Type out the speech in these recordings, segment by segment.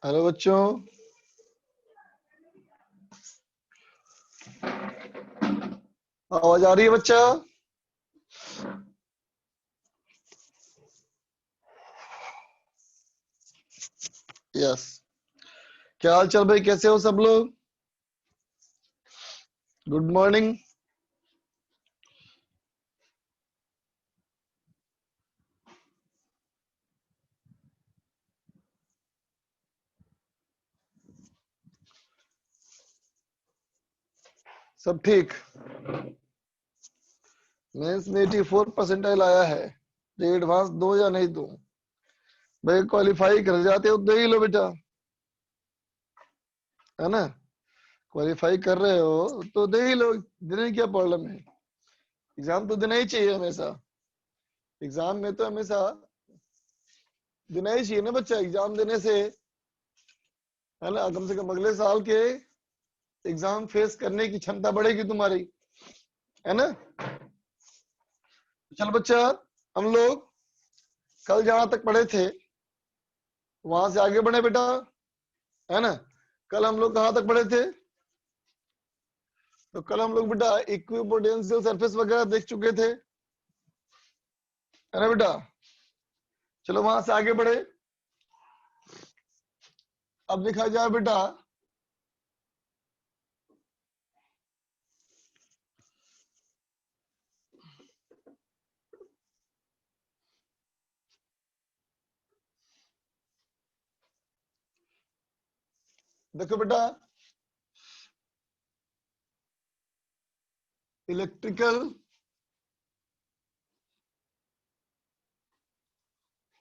Hello बच्चों, आवाज आ रही है बच्चा? यस। क्या हाल चाल भाई, कैसे हो सब लोग? Good morning. सब ठीक? मेंस में 84 परसेंटाइल आया है। जो एडवांस दो या नहीं दो? भाई क्वालिफाई कर जाते हो दे ही लो बेटा, है ना। क्वालिफाई कर रहे हो तो दे ही लो, देने की क्या प्रॉब्लम है। एग्जाम तो देना ही चाहिए हमेशा। एग्जाम में तो हमेशा देना ही चाहिए ना बच्चा। एग्जाम देने से, है ना, कम से कम अगले साल के एग्जाम फेस करने की क्षमता बढ़ेगी तुम्हारी, है ना। चल बच्चा, हम लोग कल जहां तक पढ़े थे वहां से आगे बढ़े बेटा, है ना। कल हम लोग कहाँ तक पढ़े थे? तो कल हम लोग बेटा इक्विपोटेंशियल सरफेस वगैरह देख चुके थे, है ना बेटा। चलो वहां से आगे बढ़े। अब देखा जाए बेटा, देखो बेटा, इलेक्ट्रिकल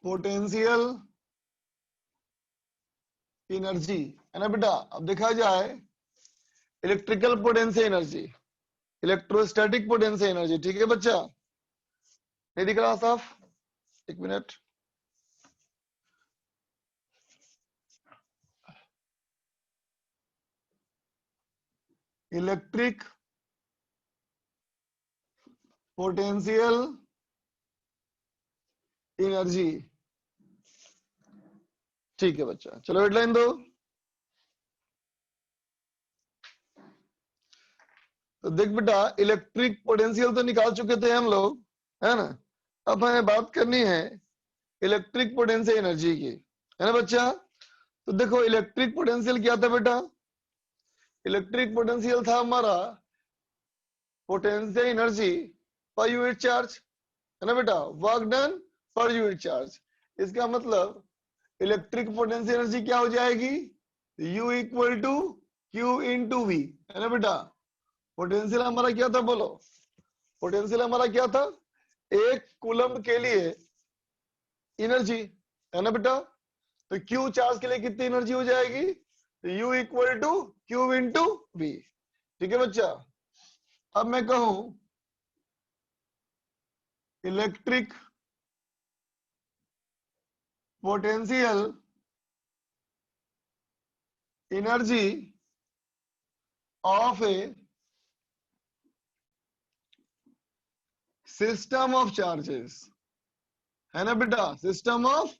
पोटेंशियल एनर्जी, है ना बेटा। अब देखा जाए electrical potential energy, electrostatic potential energy, ठीक है बच्चा। नहीं दिख रहा साफ? एक मिनट। इलेक्ट्रिक पोटेंशियल एनर्जी, ठीक है बच्चा। चलो हेडलाइन दो। तो देख बेटा, इलेक्ट्रिक पोटेंशियल तो निकाल चुके थे हम लोग, है ना। अब हमें बात करनी है इलेक्ट्रिक पोटेंशियल एनर्जी की, है ना बच्चा। तो देखो इलेक्ट्रिक पोटेंशियल क्या था बेटा? इलेक्ट्रिक पोटेंशियल था हमारा potential energy per unit charge, है ना बेटा। Work done per unit charge. इसका मतलब इलेक्ट्रिक पोटेंशियल एनर्जी क्या हो जाएगी? U equal to Q into V, है ना बेटा। पोटेंशियल हमारा क्या था बोलो? पोटेंशियल हमारा क्या था? एक कूलम के लिए एनर्जी, है ना बेटा। तो क्यू चार्ज के लिए कितनी एनर्जी हो जाएगी? तो U equal to Q into V, ठीक है बच्चा। अब मैं कहूं electric potential energy of a system of charges, है ना बेटा, सिस्टम ऑफ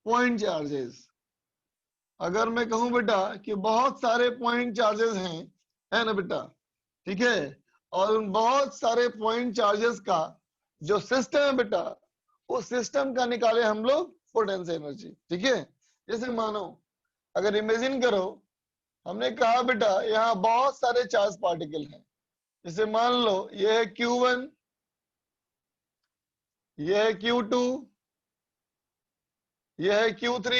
पॉइंट चार्जेस। अगर मैं कहूं बेटा कि बहुत सारे पॉइंट चार्जेस हैं, है ना बेटा, ठीक है। और उन बहुत सारे पॉइंट चार्जेस का जो सिस्टम है बेटा, उस सिस्टम का निकाले हम लोग पोटेंशियल एनर्जी, ठीक है। जैसे मानो, अगर इमेजिन करो, हमने कहा बेटा यहाँ बहुत सारे चार्ज पार्टिकल हैं। जैसे मान लो ये है Q1, ये है Q2, ये है Q3,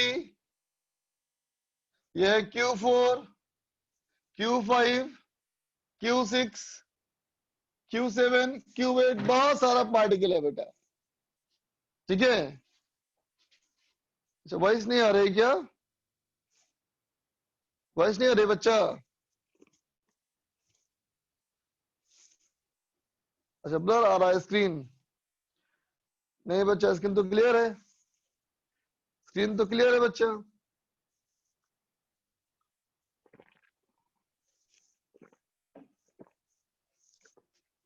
ये है Q4, Q5, Q6, Q7, Q8, बहुत सारा पार्टिकल है बेटा, ठीक है। अच्छा, वॉइस नहीं आ रही क्या? वॉइस नहीं आ रही बच्चा? अच्छा, ब्लर आ रहा है स्क्रीन? नहीं बच्चा, स्क्रीन तो क्लियर है। स्क्रीन तो क्लियर है बच्चा।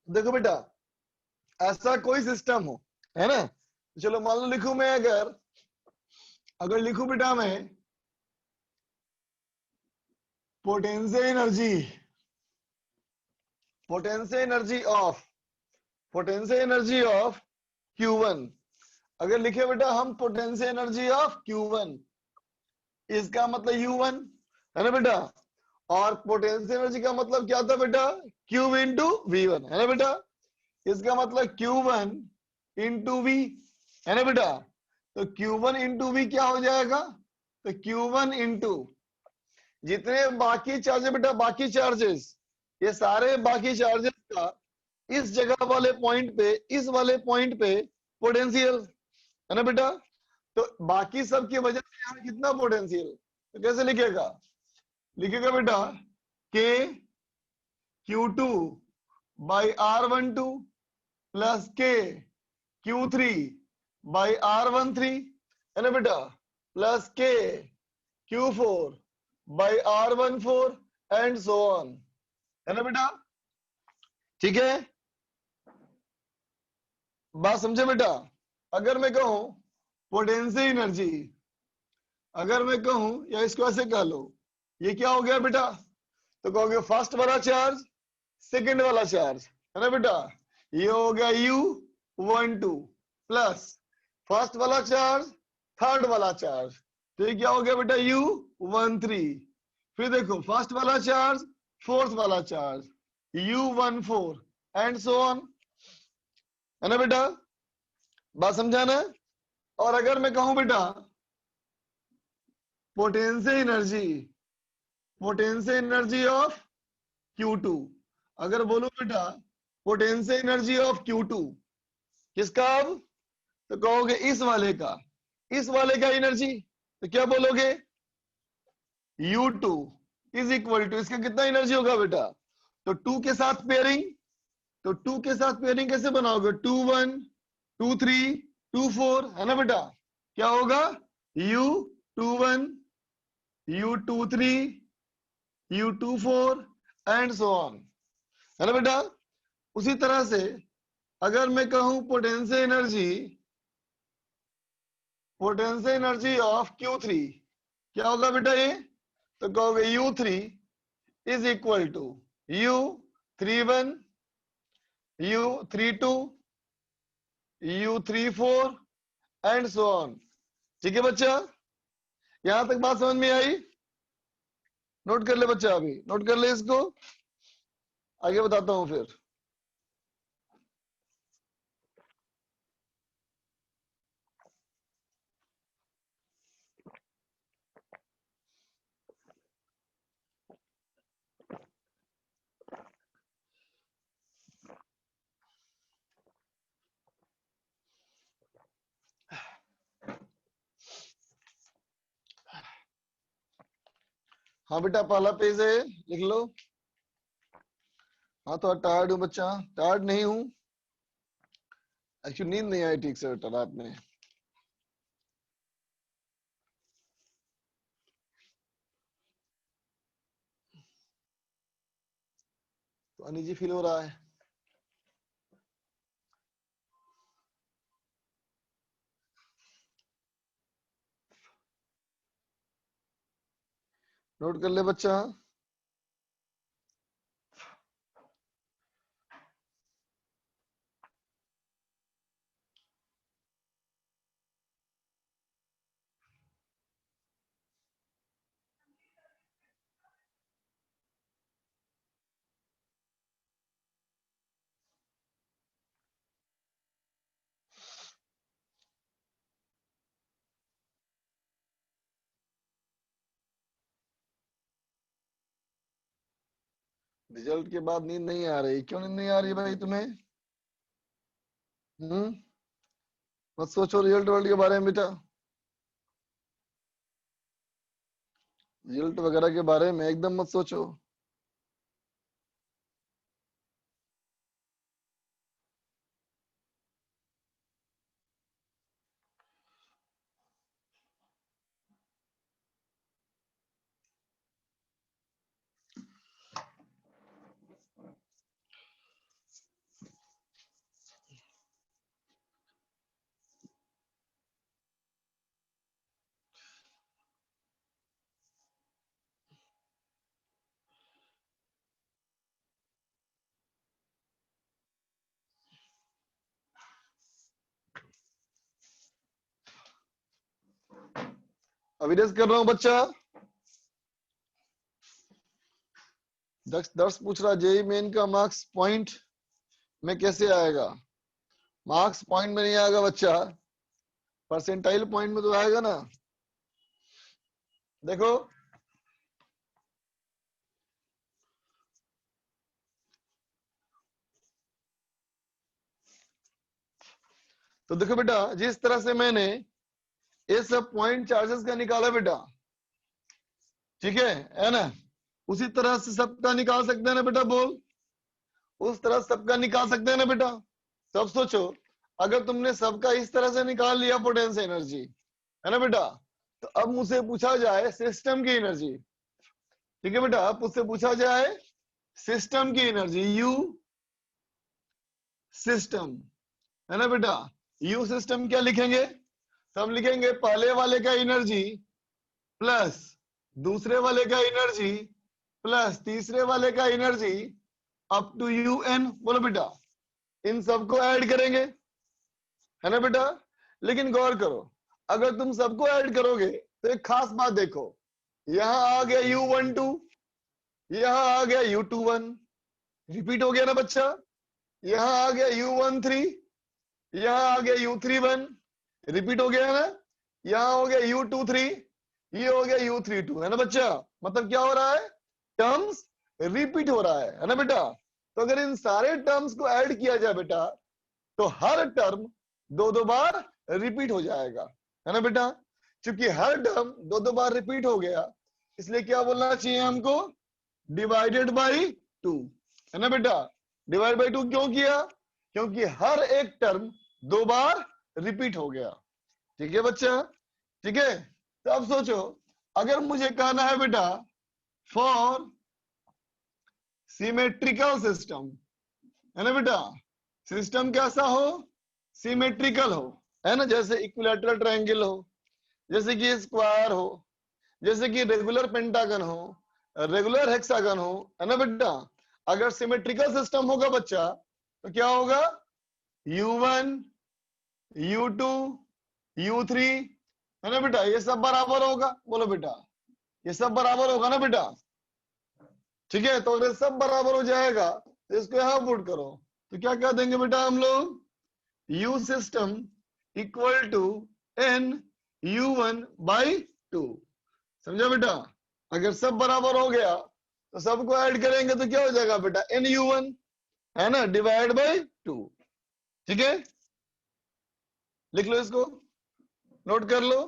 देखो बेटा, ऐसा कोई सिस्टम हो, है ना। चलो मान लो लिखूं मैं, अगर अगर लिखूं बेटा मैं potential energy, potential energy of, potential energy of Q1। अगर लिखे बेटा हम पोटेंशियल एनर्जी ऑफ Q1, इसका मतलब U1 है ना बेटा, और पोटेंशियल एनर्जी का मतलब क्या था बेटा, Q इंटू V1 है ना बेटा, इसका मतलब Q1 इंटू V है ना बेटा। तो Q1 इंटू V क्या हो जाएगा, तो Q1 इंटू जितने बाकी चार्जेस बेटा, बाकी चार्जेस, ये सारे बाकी चार्जेस का इस जगह वाले पॉइंट पे, इस वाले पॉइंट पे पोटेंशियल है ना बेटा। तो बाकी सब की वजह से यहाँ कितना पोटेंशियल, तो कैसे लिखेगा, लिखेगा बेटा के Q2 बाई R12 प्लस के Q3 बाई R13 है ना बेटा, प्लस के Q4 by R14 and so on है ना बेटा। ठीक है, बात समझे बेटा। अगर मैं कहूं पोटेंशियल एनर्जी, अगर मैं कहूं या इसको ऐसे कह लो, ये क्या हो गया बेटा, तो कहोगे फर्स्ट वाला चार्ज, सेकंड वाला चार्ज है ना बेटा, ये हो गया U12 प्लस फर्स्ट वाला चार्ज, थर्ड वाला चार्ज, तो ये क्या हो गया बेटा U13। फिर देखो फर्स्ट वाला चार्ज, फोर्थ वाला charge U14 and so on है ना बेटा, बात समझाना। और अगर मैं कहूं बेटा potential energy, potential energy of Q2, अगर बोलो बेटा पोटेंशियल एनर्जी ऑफ Q2 किसका, अब तो कहोगे इस वाले का, इस वाले का एनर्जी, तो क्या बोलोगे U2 इज इक्वल टू, इसका कितना एनर्जी होगा बेटा, तो 2 के साथ पेयरिंग, तो 2 के साथ पेयरिंग कैसे बनाओगे, 2 1 2 3 2 4 है ना बेटा, क्या होगा U21 U23 U24 and so on है ना बेटा। उसी तरह से अगर मैं कहूं potential energy, potential energy of Q3 क्या होगा बेटा ये, तो कहोगे U3 is equal to U31 U32 U34 and so on. ठीक है बच्चा, यहां तक बात समझ में आई, नोट कर ले बच्चा, अभी नोट कर ले इसको, आगे बताता हूं फिर। हाँ बेटा पहला पेज है, लिख लो। हाँ तो टायर्ड हूँ बच्चा, टायर्ड नहीं हूँ, एक्चुअली नींद नहीं आई ठीक से बेटा रात में, तो अनईजी फील हो रहा है। नोट कर ले बच्चा। रिजल्ट के बाद नींद नहीं आ रही, क्यों नींद नहीं आ रही भाई तुम्हें, हम्म, मत सोचो रिजल्ट वर्ल्ड के बारे में बेटा, रिजल्ट वगैरह के बारे में एकदम मत सोचो। अविरेज कर रहा हूं बच्चा। दर्श पूछ रहा जेई मेन का मार्क्स पॉइंट में कैसे आएगा? मार्क्स पॉइंट में नहीं आएगा बच्चा, परसेंटाइल पॉइंट में तो आएगा ना। देखो तो देखो बेटा, जिस तरह से मैंने ये सब पॉइंट चार्जेस का निकाला बेटा, ठीक है ना, उसी तरह से सबका निकाल सकते हैं ना बेटा, बोल उस तरह सबका निकाल सकते हैं ना बेटा। सब सोचो, अगर तुमने सबका इस तरह से निकाल लिया पोटेंशियल एनर्जी, है ना बेटा, तो अब मुझसे पूछा जाए सिस्टम की एनर्जी। ठीक है बेटा, अब मुझसे पूछा जाए सिस्टम की एनर्जी, यू सिस्टम, है ना बेटा। यू सिस्टम क्या लिखेंगे? सब लिखेंगे पहले वाले का एनर्जी प्लस दूसरे वाले का एनर्जी प्लस तीसरे वाले का energy up to U N. बोलो बेटा, इन सबको ऐड करेंगे, है ना बेटा। लेकिन गौर करो, अगर तुम सबको ऐड करोगे तो एक खास बात देखो, यहां आ गया U12, यहां आ गया U21, रिपीट हो गया ना बच्चा। यहां आ गया U13, यहां आ गया U31, रिपीट हो गया ना। यहां हो गया U23, ये हो गया U32, है ना बच्चा। मतलब क्या हो रहा है? टर्म्स रिपीट हो रहा है ना बेटा। तो अगर इन सारे टर्म्स को ऐड किया जाए बेटा, तो हर टर्म दो दो बार रिपीट हो जाएगा, है ना बेटा। क्योंकि हर टर्म दो दो बार रिपीट हो गया, इसलिए क्या बोलना चाहिए हमको? डिवाइडेड बाई 2, है ना बेटा। डिवाइड बाई 2 क्यों किया? क्योंकि हर एक टर्म दो बार रिपीट हो गया। ठीक है बच्चा, ठीक है। तो अब सोचो, अगर मुझे कहना है बेटा फॉर सिमेट्रिकल सिस्टम, है ना बेटा, सिस्टम कैसा हो? सिमेट्रिकल हो, है ना। जैसे इक्विलैटरल ट्रायंगल हो, जैसे कि स्क्वायर हो, जैसे कि रेगुलर पेंटागन हो, रेगुलर हेक्सागन हो, है ना बेटा। अगर सिमेट्रिकल सिस्टम होगा बच्चा, तो क्या होगा? U1, U2, U3, है ना बेटा, ये सब बराबर होगा। बोलो बेटा, ये सब बराबर होगा ना बेटा। ठीक है, तो अगर सब बराबर हो जाएगा तो इसको यहां पुट करो, तो क्या कह देंगे बेटा हम लोग? U system equal to N U1 by 2। समझा बेटा। अगर सब बराबर हो गया तो सबको ऐड करेंगे तो क्या हो जाएगा बेटा? NU1, है ना, डिवाइड बाई 2। ठीक है, लिख लो इसको, नोट कर लो।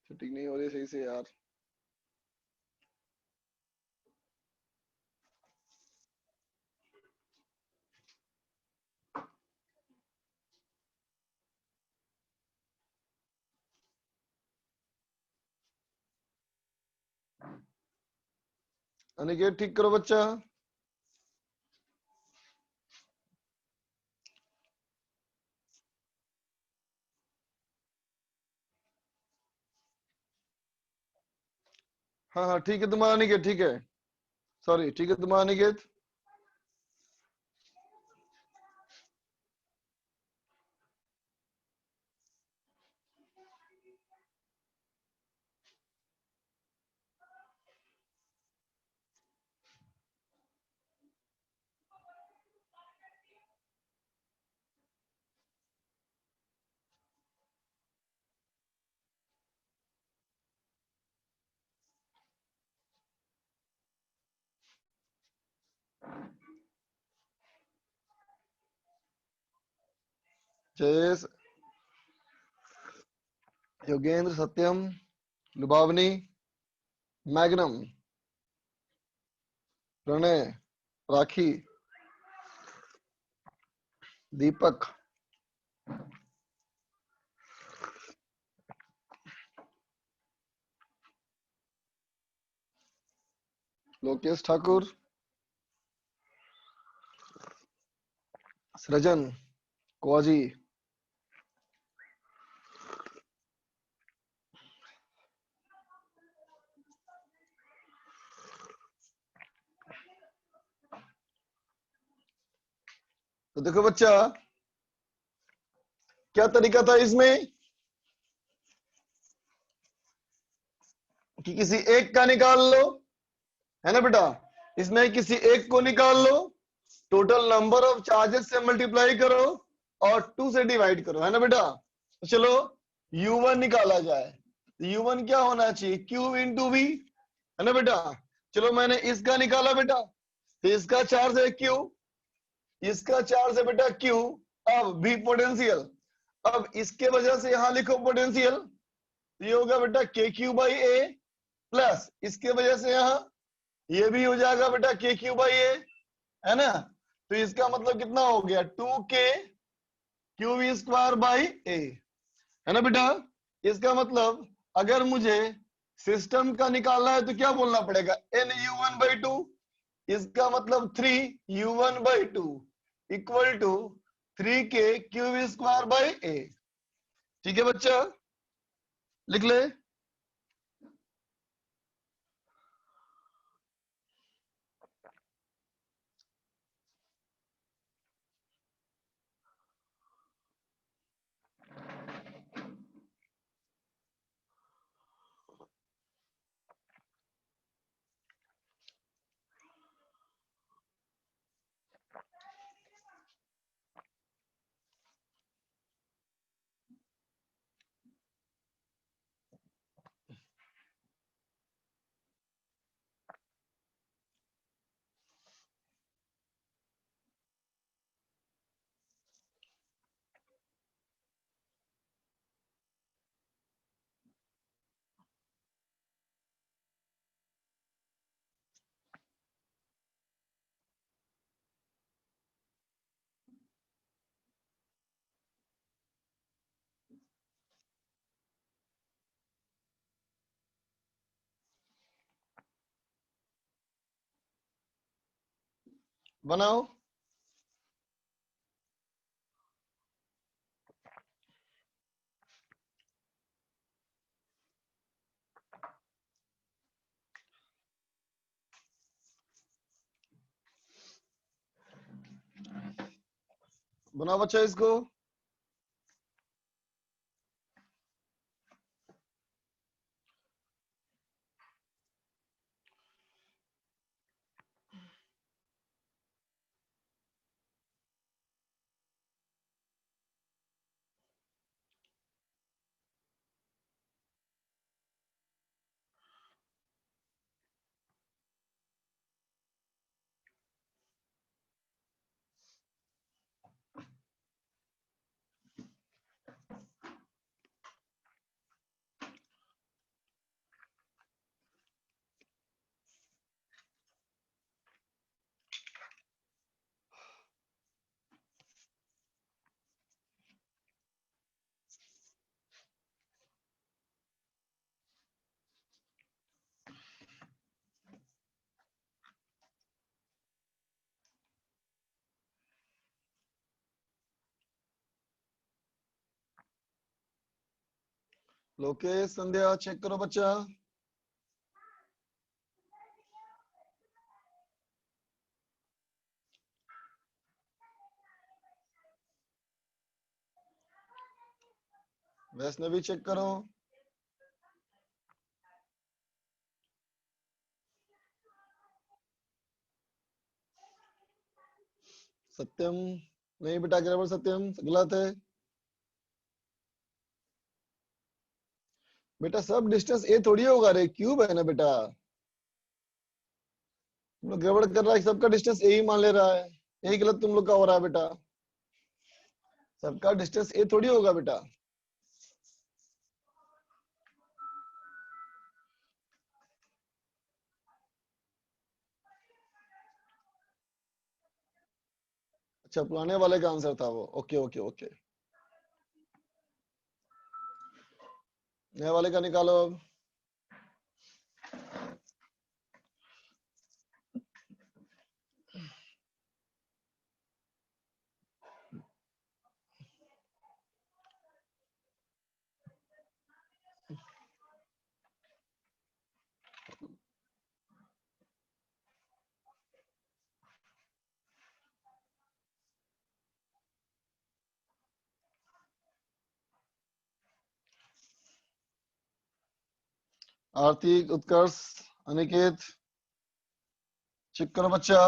शूटिंग नहीं हो रही सही से यार। अनिकेत ठीक करो बच्चा। हाँ हाँ ठीक है तुम्हारा अनिकेत, ठीक है। सॉरी, ठीक है तुम्हारा अनिकेत। जयेश, योगेंद्र, सत्यम, लुबावनी, मैग्नम, प्रणय, राखी, दीपक, लोकेश ठाकुर, सृजन, कोजी, तो देखो बच्चा, क्या तरीका था इसमें कि किसी एक का निकाल लो, है ना बेटा। इसमें किसी एक को निकाल लो, टोटल नंबर ऑफ चार्जेस से मल्टीप्लाई करो और 2 से डिवाइड करो, है ना बेटा। तो चलो U1 निकाला जाए। U1 क्या होना चाहिए, Q इंटू V, है ना बेटा। चलो मैंने इसका निकाला बेटा, तो इसका चार्ज है Q, इसका चार्ज है बेटा Q। अब V पोटेंशियल, अब इसके वजह से यहां लिखो पोटेंशियल, ये होगा बेटा KQ/A, प्लस इसके वजह से यहाँ ये भी हो जाएगा बेटा KQ/A, है ना। तो इसका मतलब कितना हो गया, 2K QV² है ना बेटा। इसका मतलब अगर मुझे सिस्टम का निकालना है तो क्या बोलना पड़ेगा, NU1/2, इसका मतलब 3U1/2 equal to 3K QV²/A। ठीक है बच्चा, लिख ले। बनाओ। बनाओ बच्चा इसको। लोकेश संध्या चेक करो बच्चा। वैष्णवी चेक करो। सत्यम नहीं बेटा, ग्रामर सत्यम गलत है बेटा। सब डिस्टेंस ए थोड़ी होगा रे, क्यूब है ना बेटा। तुम लोग गड़बड़ कर रहा है, सबका डिस्टेंस ए ही मान ले रहा है। यही गलत तुम लोग का हो रहा है बेटा। सबका डिस्टेंस ए थोड़ी होगा बेटा। अच्छा, पुराने वाले का आंसर था वो। ओके ओके ओके, नए वाले का निकालो अब। आर्थिक, उत्कर्ष, अनिकेत चेक करो बच्चा।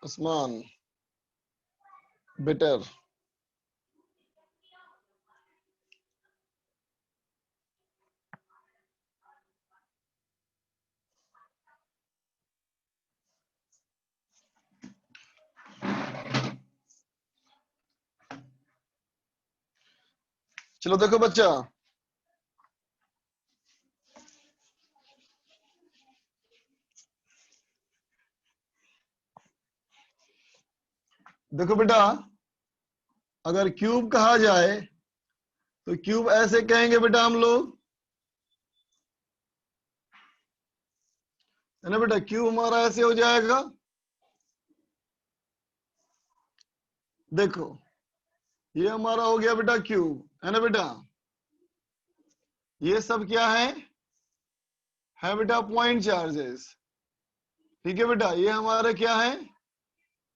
उस्मान बेटर। चलो देखो बच्चा, देखो बेटा, अगर क्यूब कहा जाए तो क्यूब ऐसे कहेंगे बेटा हम लोग, है ना बेटा। क्यूब हमारा ऐसे हो जाएगा, देखो ये हमारा हो गया बेटा क्यूब, है ना बेटा। ये सब क्या है बेटा पॉइंट चार्जेस। ठीक है बेटा, ये हमारे क्या है,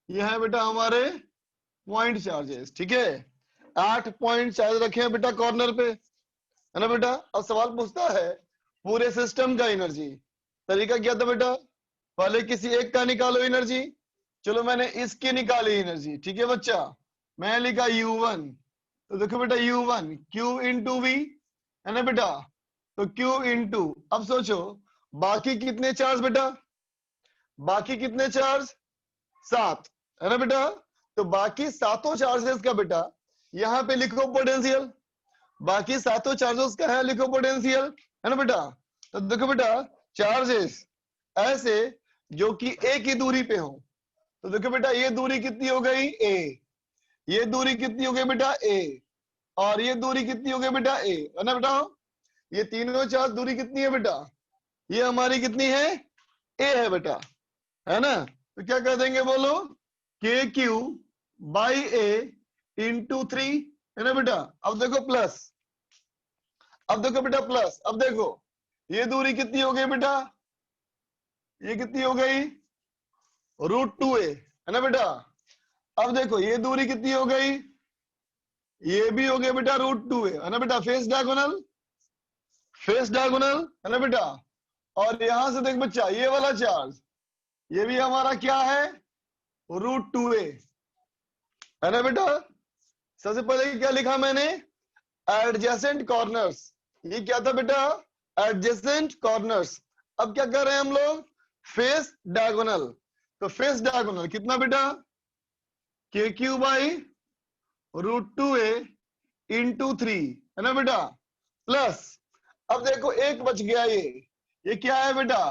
ये है बेटा हमारे पॉइंट चार्जेस। ठीक है, 8 पॉइंट चार्ज रखे हैं बेटा कॉर्नर पे, है ना बेटा। अब सवाल पूछता है पूरे सिस्टम का एनर्जी। तरीका क्या था बेटा, पहले किसी एक का निकालो एनर्जी। चलो मैंने इसकी निकाली एनर्जी, ठीक है बच्चा। मैं लिखा U1, तो देखो बेटा U1 Q इंटू वी, है ना बेटा। तो Q इंटू, अब सोचो बाकी कितने चार्ज बेटा, बाकी कितने चार्ज 7, है ना बेटा। तो बाकी सातों चार्जेस का बेटा यहाँ पे लिखो पोटेंशियल। बाकी सातों चार्जेस का है लिखो पोटेंशियल, है ना बेटा। तो देखो बेटा चार्जेस ऐसे जो कि ए की दूरी पे हो, तो देखो बेटा ये दूरी कितनी हो गई ए, ये दूरी कितनी हो गई बेटा ए, और ये दूरी कितनी हो गई बेटा ए, है ना बेटा। ये तीनों चार्ज दूरी कितनी है बेटा, ये हमारी कितनी है ए है बेटा, है ना। तो क्या कर देंगे बोलो, के क्यू बाई ए इंटू 3, है ना बेटा। अब देखो प्लस, अब देखो बेटा प्लस, अब देखो ये दूरी कितनी हो गई बेटा, ये कितनी हो गई √2a, है ना बेटा। अब देखो ये दूरी कितनी हो गई, ये भी हो गया बेटा √2a, है ना बेटा। फेस डायगोनल, फेस डायगोनल, है ना बेटा। और यहां से देख बच्चा ये वाला चार्ज, ये भी हमारा क्या है √2a, है ना बेटा। सबसे पहले क्या लिखा मैंने, एडजेसेंट कॉर्नर्स। ये क्या था बेटा, एडजेसेंट कॉर्नर्स। अब क्या कर रहे हैं हम लोग, फेस डायगोनल। तो फेस डायगोनल कितना बेटा, के क्यू बाई √2a इंटू 3, है ना बेटा, प्लस। अब देखो एक बच गया, ये क्या है बेटा,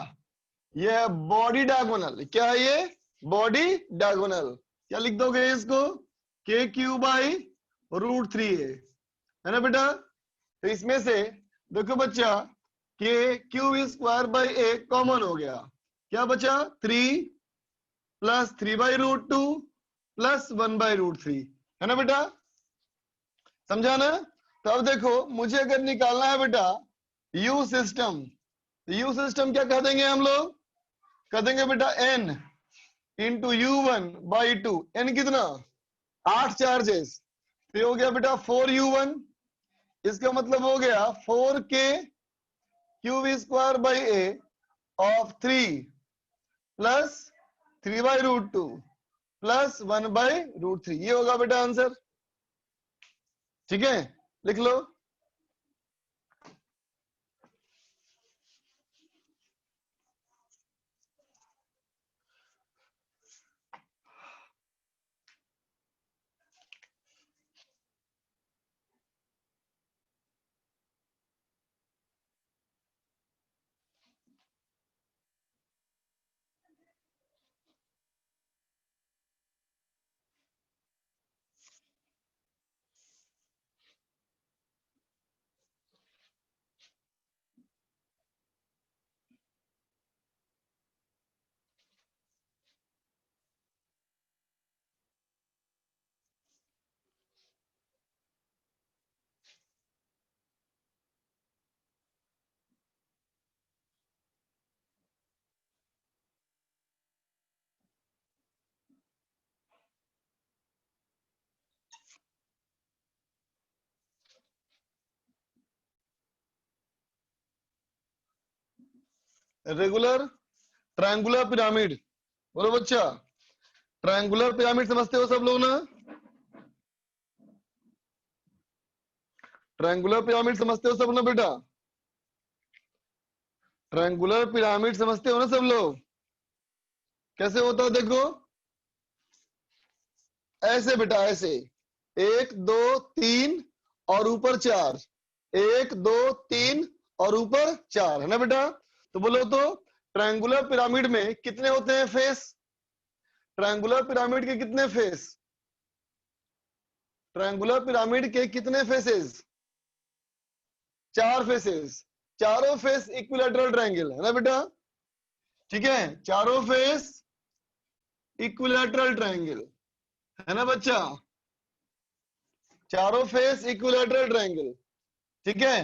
ये है बॉडी डायगोनल। क्या है ये, बॉडी डायगोनल। क्या लिख दोगे इसको, के क्यू बाई √3a, है ना बेटा। तो इसमें से देखो बच्चा कि Q square by A common हो गया, क्या बचा 3 प्लस 3/√2 प्लस 1/√3, है ना बेटा, समझा ना। तो अब देखो मुझे अगर निकालना है बेटा यू सिस्टम, यू सिस्टम क्या कह देंगे हम लोग, कह देंगे बेटा n इंटू u1/2, n कितना 8 चार्जेस, तो हो गया बेटा 4u1, इसका मतलब हो गया 4k cube square by A of 3 plus 3/√2 plus 1/√3, ये होगा बेटा आंसर, ठीक है, लिख लो। रेगुलर ट्रायंगुलर पिरामिड, बोलो बच्चा, ट्रायंगुलर पिरामिड समझते हो सब लोग ना, ट्रायंगुलर पिरामिड समझते हो सब ना बेटा, ट्रायंगुलर पिरामिड समझते हो ना सब लोग, कैसे होता है देखो, ऐसे बेटा ऐसे, 1 2 3 और ऊपर 4, 1 2 3 और ऊपर 4, है ना बेटा। तो बोलो तो ट्रायंगुलर पिरामिड में कितने होते हैं फेस, ट्रायंगुलर पिरामिड के कितने फेस, ट्रायंगुलर पिरामिड के कितने फेसेस, 4 फेसेस, चारों फेस इक्विलैटरल ट्रायंगल, है ना बेटा, ठीक है, चारों फेस इक्विलैटरल ट्रायंगल, है ना बच्चा, चारों फेस इक्विलैटरल ट्रायंगल, ठीक है।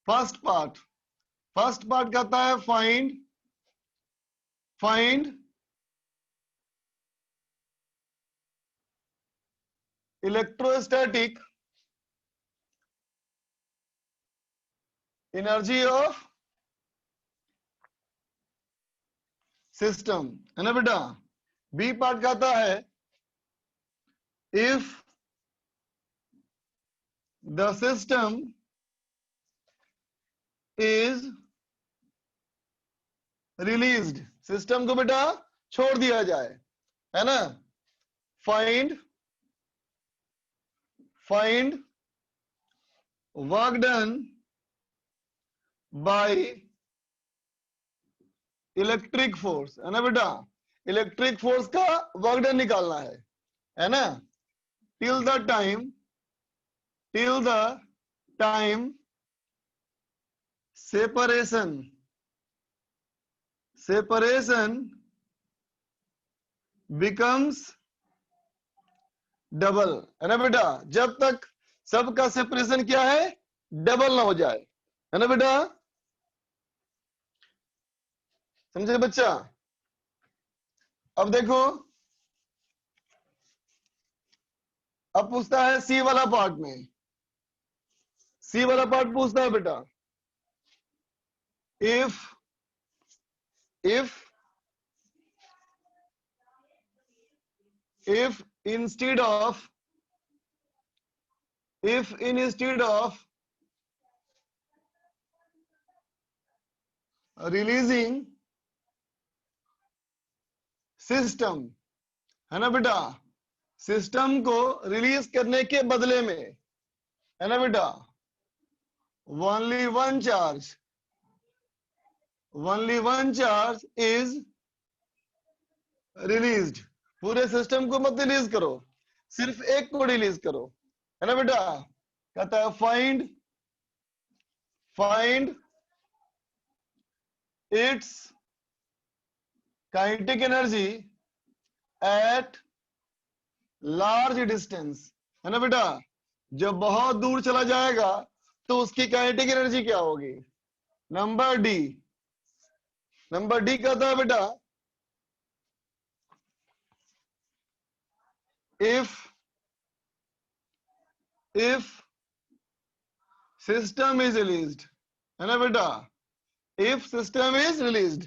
फर्स्ट पार्ट कहता है find electrostatic energy of system, है ना बेटा। बी पार्ट कहता है if the system is released, system को बेटा छोड़ दिया जाए, है ना। Find work done by electric force, है ना बेटा, इलेक्ट्रिक फोर्स का वर्क डन निकालना है ना, till the time separation becomes double, है ना बेटा, जब तक सबका सेपरेशन क्या है, डबल ना हो जाए, है ना बेटा, समझे बच्चा। अब देखो, अब पूछता है सी वाला पार्ट में, सी वाला पार्ट पूछता है बेटा if instead of releasing system, है ना बेटा, सिस्टम को रिलीज करने के बदले में, है ना बेटा, only one charge is released, पूरे सिस्टम को मत रिलीज करो, सिर्फ एक को रिलीज करो, है ना बेटा। कहता है find its kinetic energy at large distance, है ना बेटा। जब बहुत दूर चला जाएगा तो उसकी काइनेटिक एनर्जी क्या होगी? नंबर डी, नंबर डी कहता है बेटा, इफ सिस्टम इज रिलीज्ड, है ना बेटा। इफ सिस्टम इज रिलीज्ड,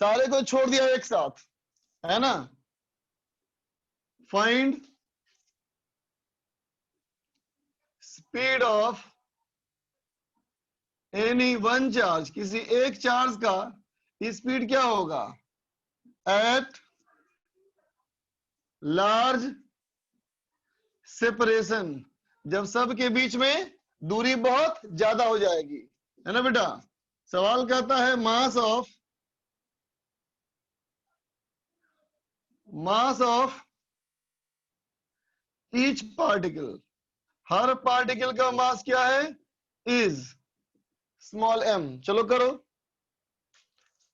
सारे को छोड़ दिया एक साथ, है ना। Find speed of any one charge, किसी एक चार्ज का स्पीड क्या होगा एट लार्ज सेपरेशन, जब सबके बीच में दूरी बहुत ज्यादा हो जाएगी, है ना बेटा। सवाल कहता है mass of each particle, her particle का मास क्या है? Is small m। चलो करो,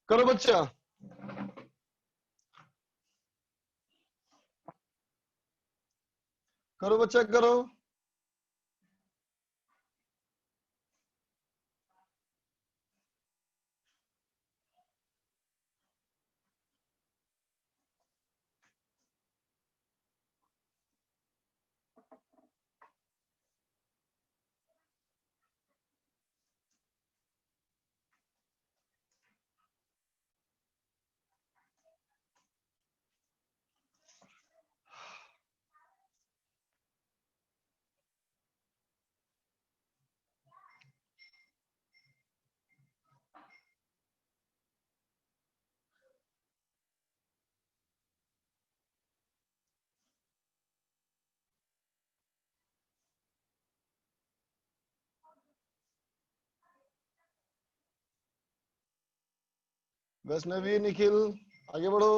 करो बच्चा, करो बच्चा करो। वैष्णवी, निखिल, आगे बढ़ो।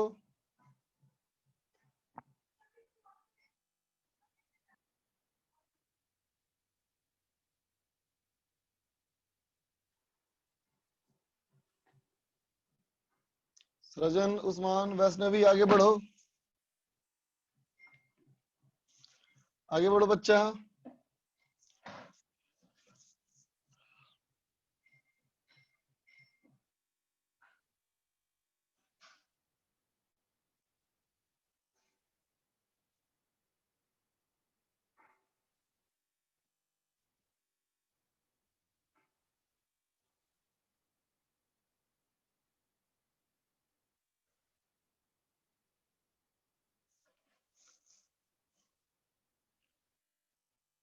सृजन, उस्मान, वैष्णवी, आगे बढ़ो, आगे बढ़ो बच्चा।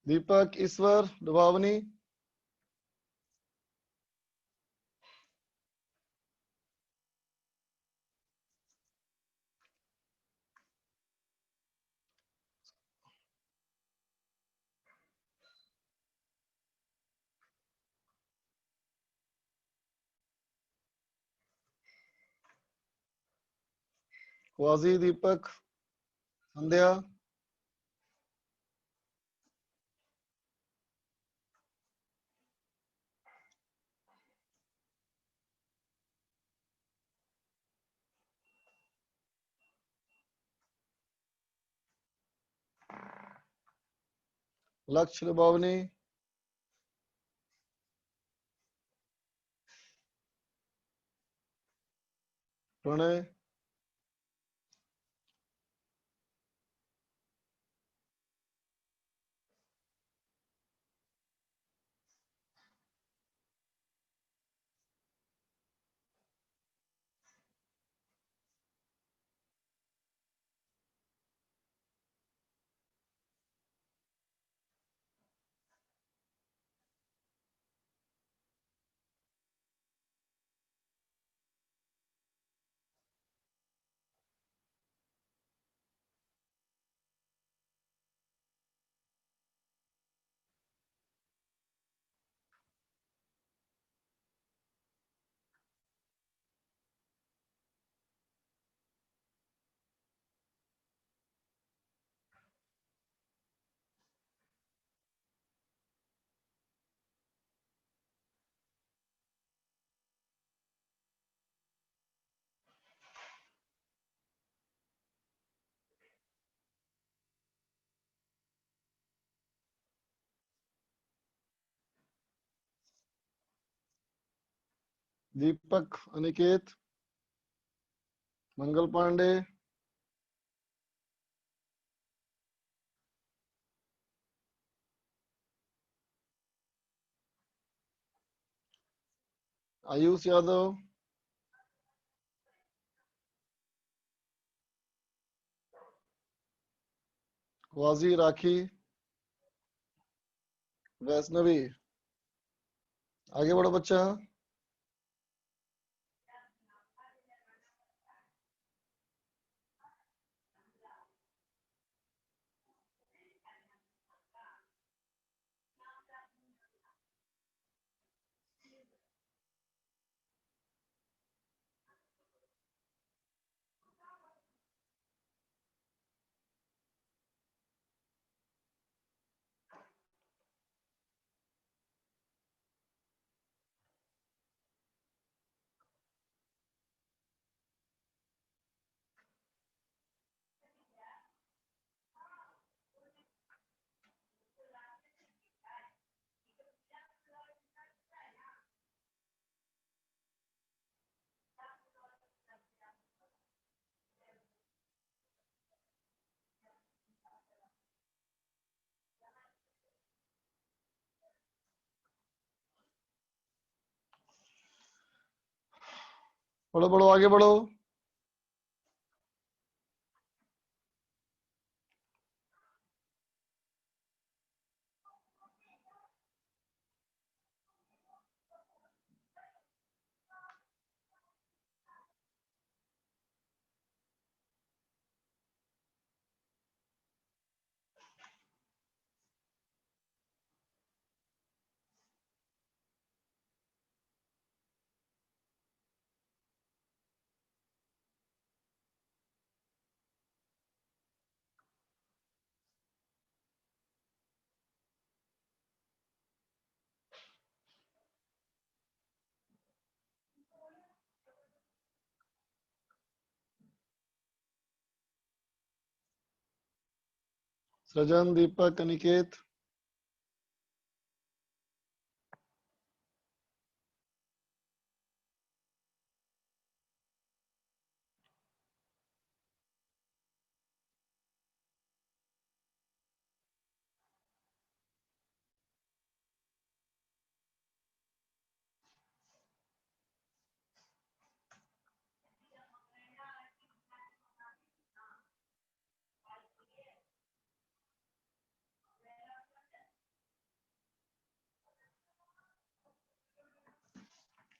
दीपक, ईश्वर, डुभावनी, क्वाजी, दीपक, संध्या, लक्ष्य, डुभावनी, प्रणय, दीपक, अनिकेत, मंगल पांडे, आयुष यादव, वाजी, राखी, वैष्णवी। आगे बढ़ो बच्चा। बढ़ो बढ़ो, आगे बढ़ो। सृजन, दीपक, अनिकेत,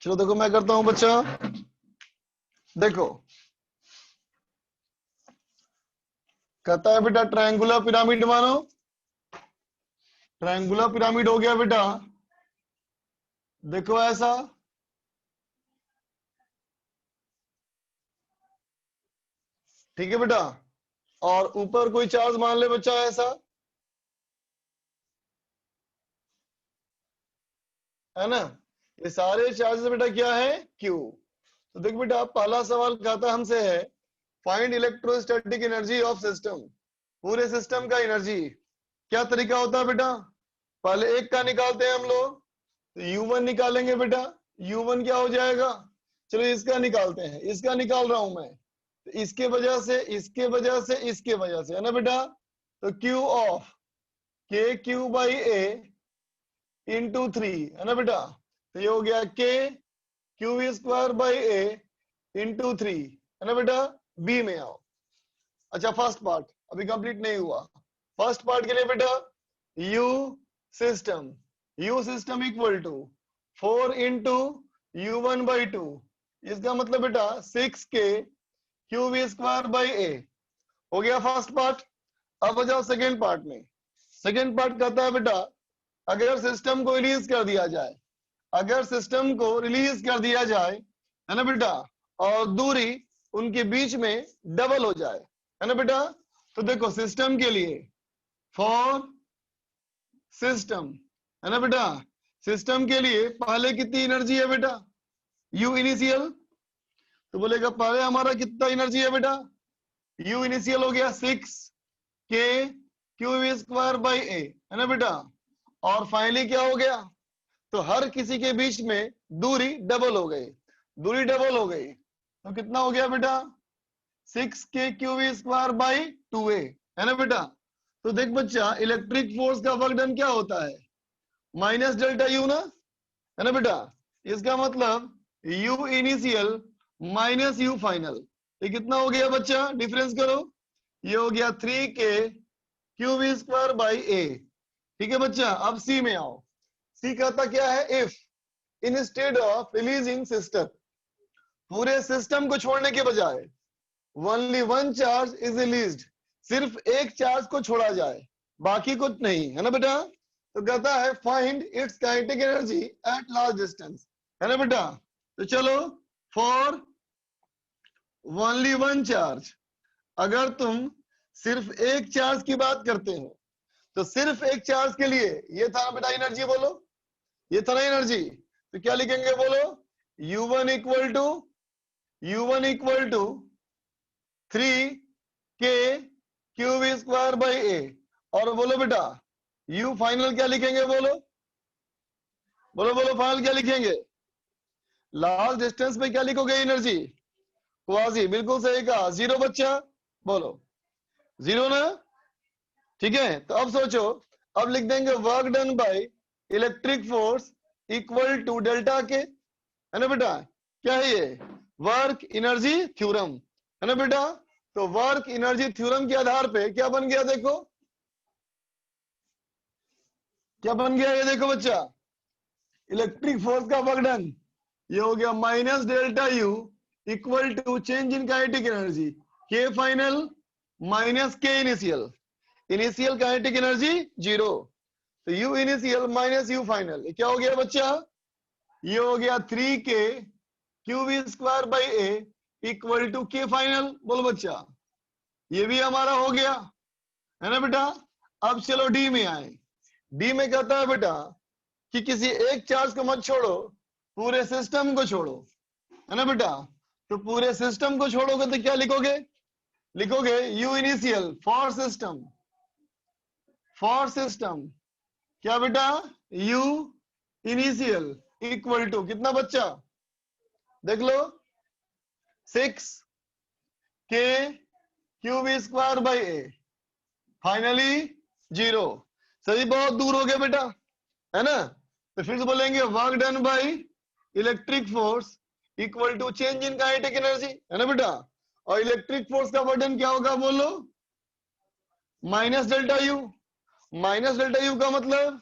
चलो देखो मैं करता हूं बच्चा। देखो कहता है बेटा ट्रायंगुलर पिरामिड मानो। ट्रायंगुलर पिरामिड हो गया बेटा, देखो ऐसा। ठीक है बेटा, और ऊपर कोई चार्ज मान ले बच्चा ऐसा, है ना। ये सारे चार्जेस बेटा क्या है, क्यू। तो देख बेटा पहला सवाल कहता हमसे है find electrostatic energy of system, पूरे सिस्टम का एनर्जी। क्या तरीका होता है बेटा, पहले एक का निकालते हैं हम लोग, तो U1 निकालेंगे बेटा। U1 क्या हो जाएगा, चलो इसका निकालते हैं, इसका निकाल रहा हूं मैं। तो इसके वजह से, इसके वजह से, इसके वजह से, है ना बेटा। तो Q ऑफ के क्यू बाई ए इंटू 3, है ना बेटा। तो ये हो गया के Q square by A into 3, है ना बेटा। बी में आओ। अच्छा फर्स्ट पार्ट अभी कंप्लीट नहीं हुआ। फर्स्ट पार्ट के लिए बेटा U system, U system equal to 4 into U1 by 2। इसका मतलब बेटा 6K क्यू स्क्वायर बाई ए हो गया फर्स्ट पार्ट। अब आ जाओ सेकेंड पार्ट में। सेकेंड पार्ट कहता है बेटा अगर सिस्टम को रिलीज कर दिया जाए, अगर सिस्टम को रिलीज कर दिया जाए, है ना बेटा, और दूरी उनके बीच में डबल हो जाए, है ना बेटा। तो देखो सिस्टम के लिए, फॉर सिस्टम, है ना बेटा, सिस्टम के लिए पहले कितनी एनर्जी है बेटा, यू इनिशियल। तो बोलेगा पहले हमारा कितना एनर्जी है बेटा, यू इनिशियल हो गया 6K क्यू स्क्वायर बाई ए, है ना बेटा। और फाइनली क्या हो गया, तो हर किसी के बीच में दूरी डबल हो गई। दूरी डबल हो गई, तो कितना हो गया बेटा 6k⁴/2a, है ना बेटा। तो देख बच्चा, इलेक्ट्रिक फोर्स का वर्क डन क्या होता है, माइनस डेल्टा यू ना, है ना बेटा। इसका मतलब U initial minus U final, ये कितना हो गया बच्चा, डिफरेंस करो, ये हो गया 3k⁴/a। ठीक है बच्चा, अब सी में आओ। सी कहता क्या है, if instead of releasing system, पूरे सिस्टम को छोड़ने के बजाय only one charge is released, सिर्फ एक चार्ज को छोड़ा जाए, बाकी कुछ नहीं, है ना बेटा। तो कहता है find its kinetic energy at large distance, है ना बेटा। तो चलो, फॉर ओनली वन चार्ज, अगर तुम सिर्फ एक चार्ज की बात करते हो, तो सिर्फ एक चार्ज के लिए ये था ना बेटा एनर्जी, बोलो ये था ना एनर्जी, तो क्या लिखेंगे बोलो, U1 इक्वल टू 3k⁴/a, और बोलो बेटा U फाइनल क्या लिखेंगे, बोलो बोलो बोलो, फाइनल क्या लिखेंगे, लार्ज डिस्टेंस पे क्या लिखोगे एनर्जी, क्वाजी, बिल्कुल सही कहा, जीरो बच्चा, बोलो जीरो ना। ठीक है, तो अब सोचो, अब लिख देंगे work done by electric force equal to delta K, है ना बेटा। क्या है ये, वर्क एनर्जी थ्योरम, है ना बेटा। तो वर्क एनर्जी थ्योरम के आधार पे क्या बन गया, देखो क्या बन गया, ये देखो बच्चा, इलेक्ट्रिक फोर्स का वर्क डन, ये हो गया minus delta U equal to change in kinetic energy, K final minus K initial, initial kinetic energy zero, तो U initial minus U final, क्या हो गया बच्चा, ये हो गया 3k⁴/a इक्वल टू के फाइनल, बोलो बच्चा, ये भी हमारा हो गया, है ना बेटा। अब चलो डी में आए। डी में कहता है बेटा कि किसी एक चार्ज को मत छोड़ो, पूरे सिस्टम को छोड़ो, है ना बेटा। तो पूरे सिस्टम को छोड़ोगे तो क्या लिखोगे, लिखोगे यू इनिशियल फॉर सिस्टम, क्या बेटा, यू इनिशियल इक्वल टू कितना बच्चा, देख लो 6k⁴/a, फाइनली जीरो, सभी बहुत दूर हो गया बेटा, है ना। तो फिर से बोलेंगे work done by electric force equal to change in kinetic energy, है ना बेटा। और इलेक्ट्रिक फोर्स का वर्क क्या होगा, बोलो minus delta U, minus delta U का मतलब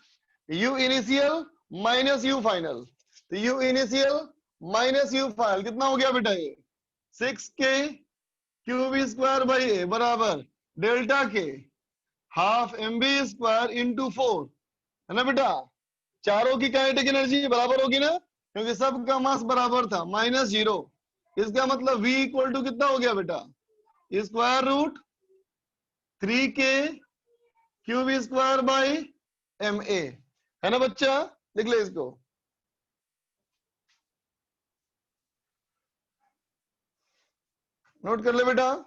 U initial minus U final, तो U initial minus U final कितना हो गया बेटा, ये 6k⁴/a बराबर डेल्टा के हाफ mv² इंटू 4, है ना बेटा। चारों की काइनेटिक एनर्जी बराबर होगी ना, क्योंकि सबका मास बराबर था, माइनस जीरो, इसका मतलब v इक्वल टू कितना हो गया बेटा, √3k⁴/ma, है ना बच्चा, लिख ले इसको। नोट कर ले बेटा।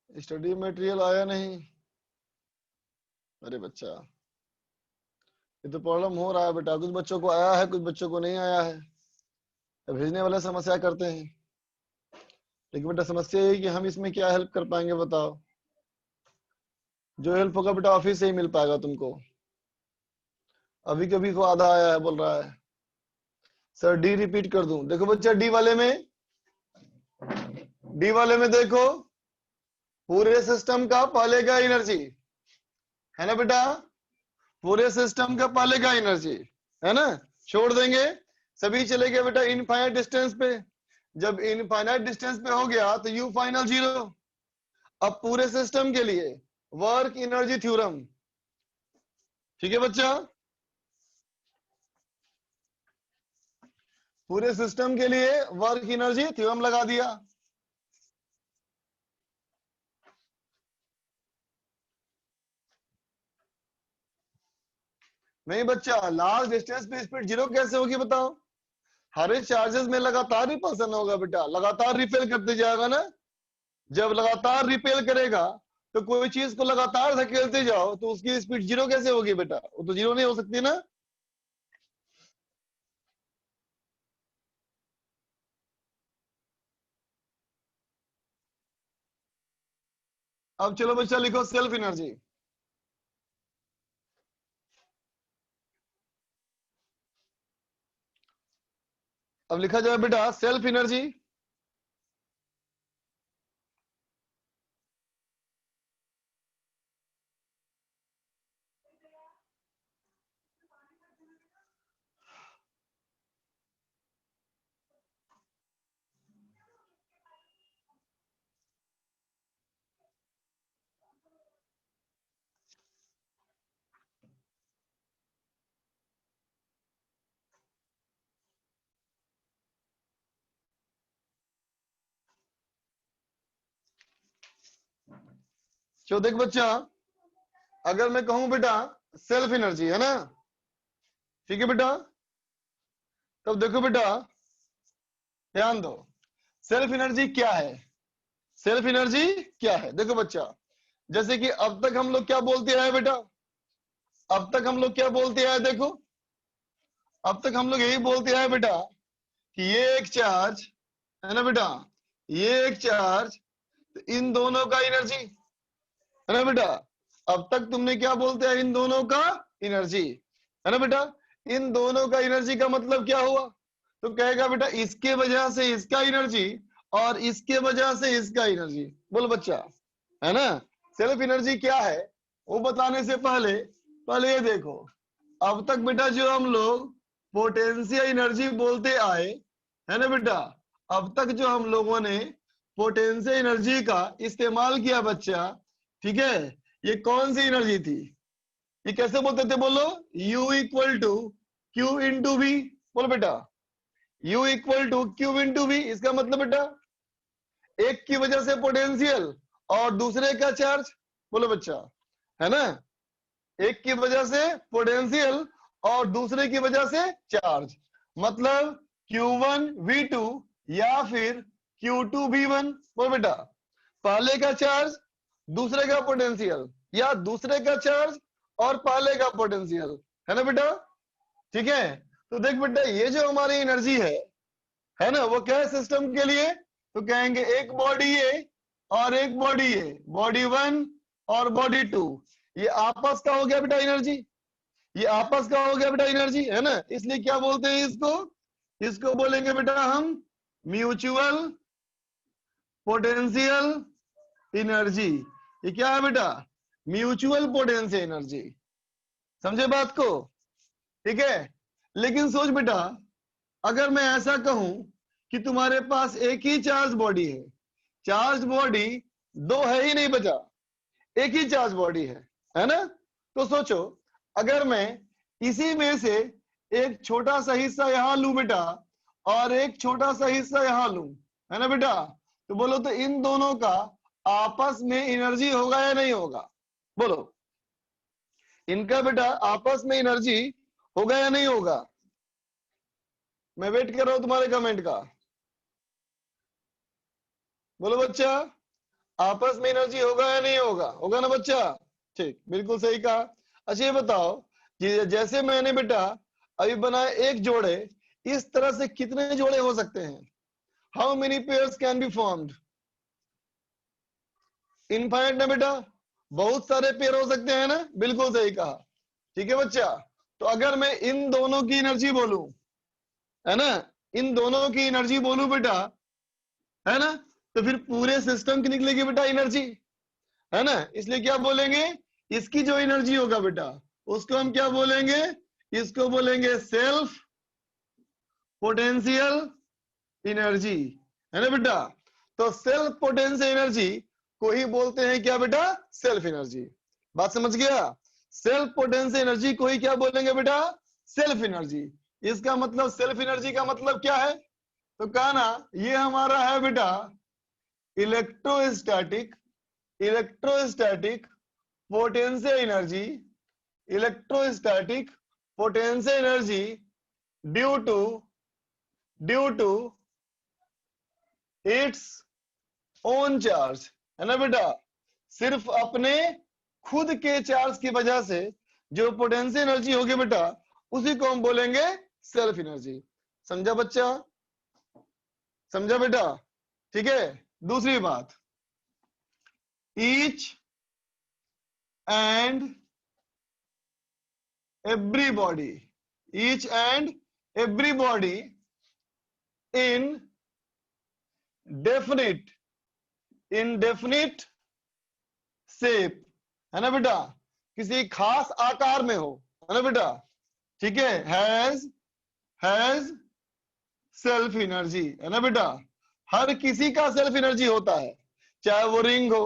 स्टडी मटेरियल आया नहीं, अरे बच्चा, ये तो प्रॉब्लम हो रहा है बेटा, कुछ बच्चों को आया है कुछ बच्चों को नहीं आया है। भेजने वाला समस्या करते हैं, लेकिन बेटा समस्या ये है कि हम इसमें क्या हेल्प कर पाएंगे बताओ। जो हेल्प होगा बेटा ऑफिस से ही मिल पाएगा तुमको। अभी कभी को आधा आया है बोल रहा है सर डी रिपीट कर दूं। देखो बच्चा डी वाले में देखो पूरे सिस्टम का पहले का एनर्जी है ना बेटा, पूरे सिस्टम का पहले का एनर्जी है ना, छोड़ देंगे सभी चले गए बेटा इनफाइनाइट डिस्टेंस पे। जब इनफाइनाइट डिस्टेंस पे हो गया तो यू फाइनल 0। अब पूरे सिस्टम के लिए वर्क एनर्जी थ्योरम, ठीक है बच्चा, पूरे सिस्टम के लिए वर्क एनर्जी थ्योरम लगा दिया। नहीं बच्चा लास्ट डिस्टेंस पे स्पीड 0 कैसे होगी बताओ। हर एक चार्जेस में लगातार रिपल्सन होगा बेटा, लगातार रिपेल करते जाएगा ना। जब लगातार रिपेल करेगा तो कोई चीज को लगातार धकेलते जाओ तो उसकी स्पीड 0 कैसे होगी बेटा, वो तो 0 नहीं हो सकती ना। अब चलो बच्चा लिखो सेल्फ एनर्जी। अब लिखा जाए बेटा सेल्फ एनर्जी। चलो देख बच्चा, अगर मैं कहूं बेटा सेल्फ एनर्जी है ना, ठीक है बेटा, तब देखो बेटा ध्यान दो सेल्फ एनर्जी क्या है। सेल्फ एनर्जी क्या है देखो बच्चा, जैसे कि अब तक हम लोग क्या बोलते आए बेटा, अब तक हम लोग क्या बोलते आए देखो, अब तक हम लोग यही बोलते आए बेटा कि ये एक चार्ज है ना बेटा, ये एक चार्ज, तो इन दोनों का एनर्जी है ना बेटा। अब तक तुमने क्या बोलते हैं, इन दोनों का एनर्जी है ना बेटा। इन दोनों का एनर्जी का मतलब क्या हुआ, तो कहेगा बेटा इसके वजह से इसका एनर्जी और इसके वजह से इसका एनर्जी। बोलो बच्चा, है ना। सेल्फ एनर्जी क्या है वो बताने से पहले पहले ये देखो, अब तक बेटा जो हम लोग पोटेंशियल एनर्जी बोलते आए है ना बेटा, अब तक जो हम लोगों ने पोटेंशियल एनर्जी का इस्तेमाल किया बच्चा, ठीक है, ये कौन सी एनर्जी थी, ये कैसे बोलते थे बोलो, U equal to Q into V. बोलो बेटा U equal to Q into V, इसका मतलब बेटा एक की वजह से पोटेंशियल और दूसरे का चार्ज। बोलो बच्चा, है ना, एक की वजह से पोटेंशियल और दूसरे की वजह से चार्ज, मतलब Q1 V2 या फिर Q2 V1। बोल बेटा पहले का चार्ज दूसरे का पोटेंशियल या दूसरे का चार्ज और पहले का पोटेंशियल, है ना बेटा, ठीक है। तो देख बेटा ये जो हमारी एनर्जी है ना, वो क्या है सिस्टम के लिए, तो कहेंगे एक बॉडी ए और एक बॉडी ए, बॉडी 1 और बॉडी 2, ये आपस का हो गया बेटा एनर्जी, ये आपस का हो गया बेटा एनर्जी, है ना। इसलिए क्या बोलते हैं इसको, इसको बोलेंगे बेटा हम म्यूचुअल पोटेंशियल एनर्जी। ये क्या है बेटा, म्यूचुअल पोटेंशियल एनर्जी, समझे बात को, ठीक है। लेकिन सोच बेटा अगर मैं ऐसा कहूं कि तुम्हारे पास एक ही चार्ज बॉडी है, चार्ज बॉडी दो है ही नहीं बचा, एक ही चार्ज बॉडी है ना। तो सोचो अगर मैं इसी में से एक छोटा सा हिस्सा यहां लूं बेटा और एक छोटा सा हिस्सा यहां लूं, है ना बेटा, तो बोलो तो इन दोनों का आपस में एनर्जी होगा या नहीं होगा, बोलो इनका बेटा आपस में एनर्जी होगा या नहीं होगा। मैं वेट कर रहा हूं तुम्हारे कमेंट का, बोलो बच्चा आपस में एनर्जी होगा या नहीं होगा, होगा ना बच्चा, ठीक बिल्कुल सही कहा। अच्छा ये बताओ कि जैसे मैंने बेटा अभी बनाया एक जोड़े, इस तरह से कितने जोड़े हो सकते हैं? How many pairs can be formed? Infinite ना बेटा, बहुत सारे पेयर हो सकते हैं ना, बिल्कुल सही कहा। ठीक है बच्चा, तो अगर मैं इन दोनों की एनर्जी बोलूं, है ना, इन दोनों की एनर्जी बोलूं बेटा, है ना, तो फिर पूरे सिस्टम की निकलेगी बेटा एनर्जी, है ना। इसलिए क्या बोलेंगे, इसकी जो एनर्जी होगा बेटा उसको हम क्या बोलेंगे, इसको बोलेंगे सेल्फ पोटेंशियल एनर्जी, है ना बेटा। तो सेल्फ पोटेंशियल एनर्जी को ही बोलते हैं क्या बेटा, सेल्फ एनर्जी। बात समझ गया? सेल्फ पोटेंशियल एनर्जी को ही क्या बोलेंगे बेटा, सेल्फ एनर्जी। इसका मतलब सेल्फ एनर्जी का मतलब क्या है, तो कहा ना, ये हमारा है बेटा electrostatic, electrostatic potential energy, electrostatic potential energy due to its own charge, है ना बेटा। सिर्फ अपने खुद के चार्ज की वजह से जो पोटेंशियल एनर्जी होगी बेटा, उसी को हम बोलेंगे सेल्फ एनर्जी। समझा बच्चा? समझा बेटा? ठीक है। दूसरी बात, each and everybody, each and everybody in definite shape, है ना बेटा, किसी खास आकार में हो, है ना बेटा, ठीक है, हैज सेल्फ एनर्जी, है ना बेटा। हर किसी का सेल्फ एनर्जी होता है, चाहे वो रिंग हो,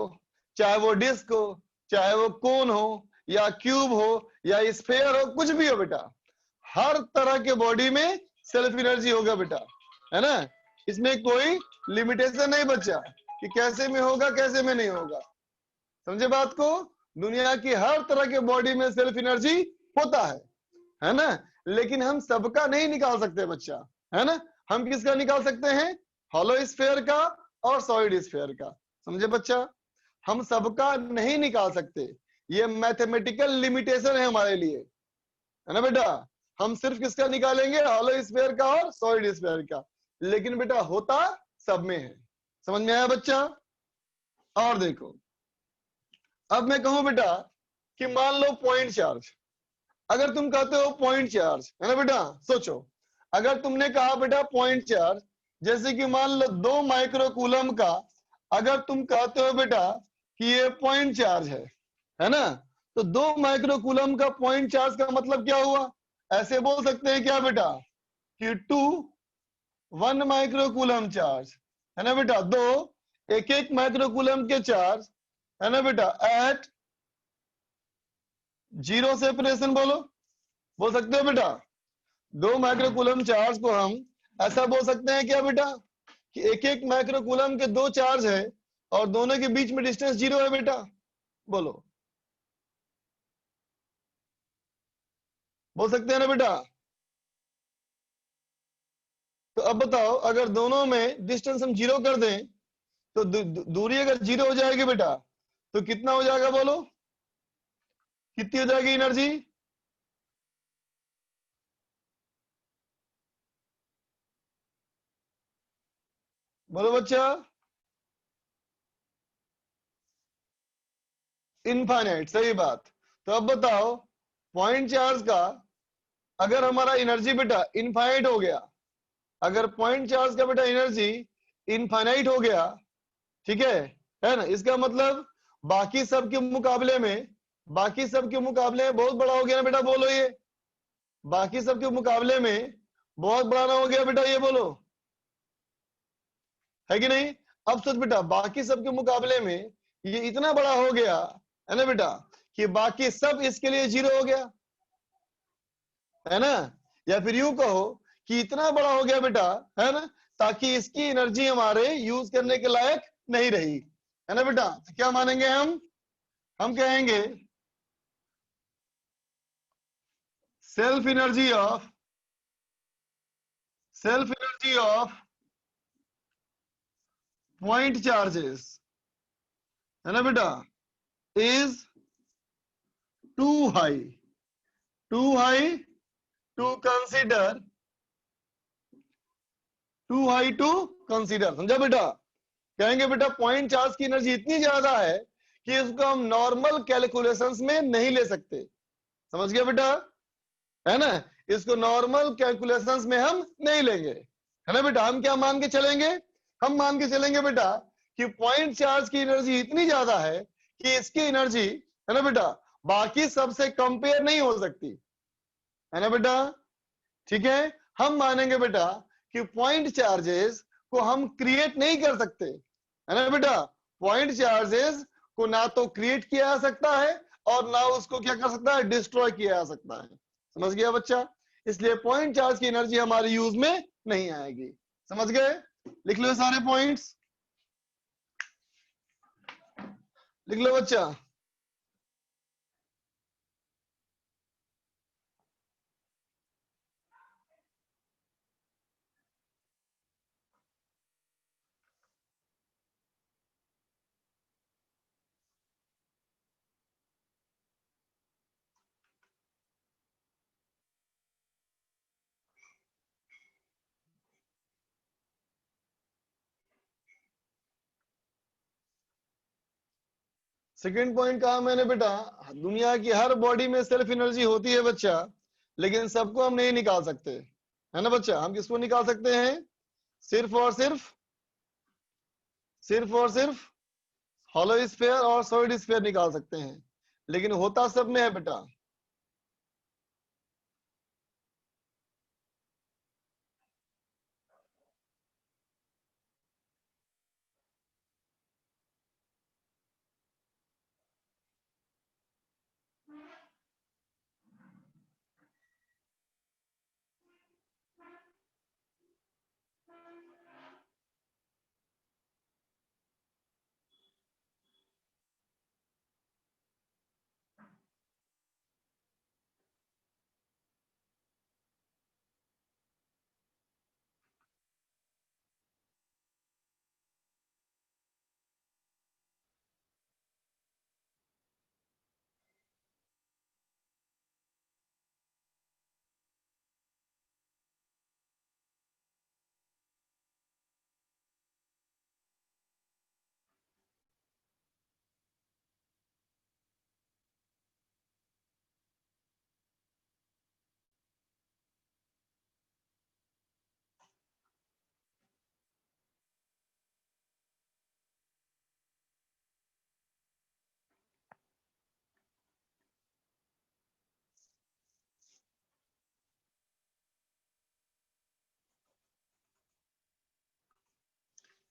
चाहे वो डिस्क हो, चाहे वो कोन हो या क्यूब हो या स्फेयर हो, कुछ भी हो बेटा, हर तरह के बॉडी में सेल्फ एनर्जी होगा बेटा, है ना। इसमें कोई लिमिटेशन नहीं बच्चा कि कैसे में होगा कैसे में नहीं होगा। समझे बात को? दुनिया की हर तरह के बॉडी में सेल्फ एनर्जी होता है ना। लेकिन हम सबका नहीं निकाल सकते बच्चा, है ना। हम किसका निकाल सकते हैं, हॉलो स्फेयर का और सॉलिड स्फेयर का। समझे बच्चा? हम सबका नहीं निकाल सकते, ये मैथमेटिकल लिमिटेशन है हमारे लिए, है ना बेटा। हम सिर्फ किसका निकालेंगे, हॉलो स्फेयर का और सॉलिड स्फेयर का। लेकिन बेटा होता सब में है। समझ में आया बच्चा? और देखो, अब मैं कहूं बेटा कि मान लो पॉइंट चार्ज, अगर तुम कहते हो पॉइंट चार्ज, है ना बेटा, सोचो अगर तुमने कहा बेटा पॉइंट चार्ज, जैसे कि मान लो 2 माइक्रोकूलम का, अगर तुम कहते हो बेटा कि ये पॉइंट चार्ज है ना, तो 2 माइक्रोकूलम का पॉइंट चार्ज का मतलब क्या हुआ, ऐसे बोल सकते हैं क्या बेटा कि 1 माइक्रोकूलम चार्ज, है ना बेटा, 2 एक माइक्रोकूलम के चार्ज, है ना बेटा, एट 0 सेपरेशन, बोल सकते हो बेटा। 2 माइक्रोकूलम चार्ज को हम ऐसा बोल सकते हैं क्या बेटा कि एक माइक्रोकूलम के 2 चार्ज है और दोनों के बीच में डिस्टेंस 0 है बेटा, बोलो, बोल सकते हैं ना बेटा। तो अब बताओ, अगर दोनों में डिस्टेंस हम 0 कर दें तो दूरी अगर 0 हो जाएगी बेटा, तो कितना हो जाएगा, बोलो कितनी हो जाएगी एनर्जी? बोलो बच्चा, इनफाइनाइट, सही बात। तो अब बताओ, पॉइंट चार्ज का अगर हमारा एनर्जी बेटा इनफाइनाइट हो गया, अगर पॉइंट चार्ज का बेटा एनर्जी इनफाइनाइट हो गया, ठीक है ना, इसका मतलब बाकी सब के मुकाबले में, बाकी सब के मुकाबले में बहुत बड़ा हो गया ना बेटा, बोलो ये, बाकी सब के मुकाबले में बहुत बड़ा ना हो गया बेटा, ये बोलो, है कि नहीं? अब सोच बेटा, बाकी सब के मुकाबले में ये इतना बड़ा हो गया, है ना बेटा, कि बाकी सब इसके लिए 0 हो गया, है ना। या फिर यूं कहो कि इतना बड़ा हो गया बेटा, है ना, ताकि इसकी एनर्जी हमारे यूज करने के लायक नहीं रही, है ना बेटा। तो क्या मानेंगे हम कहेंगे self energy of point charges, है ना बेटा, is too high to consider too high to consider, समझा बेटा। कहेंगे बेटा पॉइंट चार्ज की एनर्जी इतनी ज्यादा है कि इसको हम नॉर्मल कैलकुलेशंस में नहीं ले सकते, समझ गया बेटा, है ना। इसको नॉर्मल कैलकुलेशंस में हम नहीं लेंगे, है ना बेटा। हम क्या मान के चलेंगे, हम मान के चलेंगे बेटा कि पॉइंट चार्ज की एनर्जी इतनी ज्यादा है कि इसकी एनर्जी, है ना बेटा, बाकी सबसे कंपेयर नहीं हो सकती, है ना बेटा। ठीक है, हम मानेंगे बेटा कि पॉइंट चार्जेस को हम क्रिएट नहीं कर सकते, है ना बेटा। पॉइंट चार्जेस को ना तो क्रिएट किया जा सकता है और ना उसको क्या कर सकता है, डिस्ट्रॉय किया जा सकता है, समझ गया बच्चा। इसलिए पॉइंट चार्ज की एनर्जी हमारे यूज में नहीं आएगी, समझ गए। लिख लो सारे पॉइंट्स, लिख लो बच्चा। सेकंड पॉइंट कहा मैंने बेटा, दुनिया की हर बॉडी में सेल्फ एनर्जी होती है बच्चा, लेकिन सबको हम नहीं निकाल सकते, है ना बच्चा। हम किसको निकाल सकते हैं, सिर्फ और सिर्फ, सिर्फ और सिर्फ हॉलो स्फीयर और सॉलिड स्फीयर निकाल सकते हैं, लेकिन होता सब में है बेटा।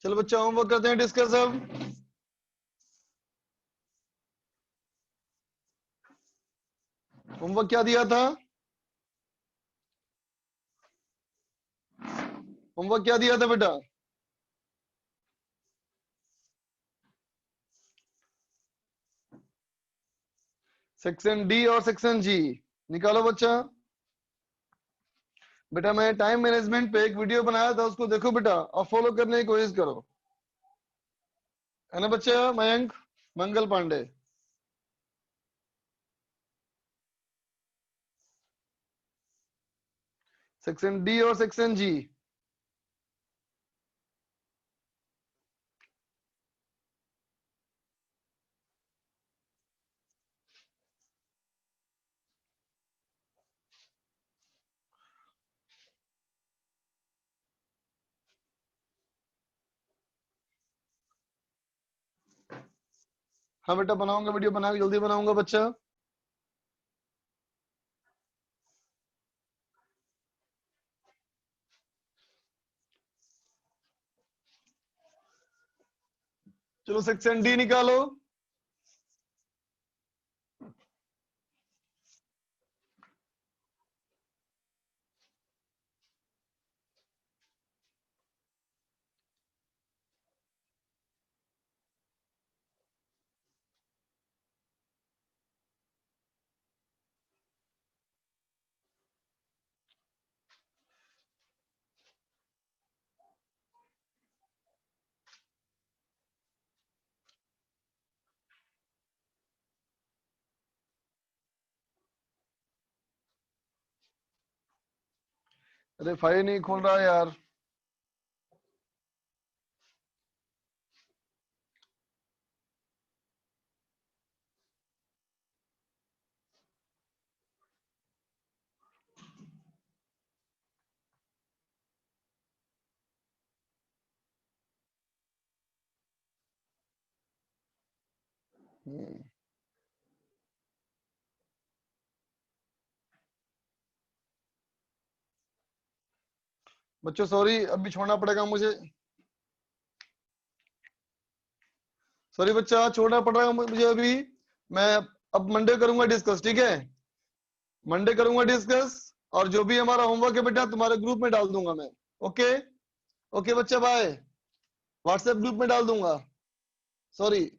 चलो बच्चा होमवर्क करते हैं डिस्कस अब। होमवर्क क्या दिया था, होमवर्क क्या दिया था बेटा। सेक्शन डी और सेक्शन जी निकालो बच्चा। बेटा मैं टाइम मैनेजमेंट पे एक वीडियो बनाया था, उसको देखो बेटा और फॉलो करने की कोशिश करो, है ना बच्चा। मयंक मंगल पांडे, सेक्शन डी और सेक्शन जी। हाँ बेटा बनाऊंगा, वीडियो बना के जल्दी बनाऊंगा बच्चा। चलो सेक्शन डी निकालो। अरे फाइल नहीं खोल रहा यार। बच्चों सॉरी, अभी छोड़ना पड़ेगा मुझे। सॉरी बच्चा, छोड़ना पड़ेगा मुझे अभी। मैं अब मंडे करूंगा डिस्कस, ठीक है? मंडे करूंगा डिस्कस, और जो भी हमारा होमवर्क है बेटा तुम्हारे ग्रुप में डाल दूंगा मैं। ओके ओके बच्चा, बाय। व्हाट्सएप ग्रुप में डाल दूंगा। सॉरी।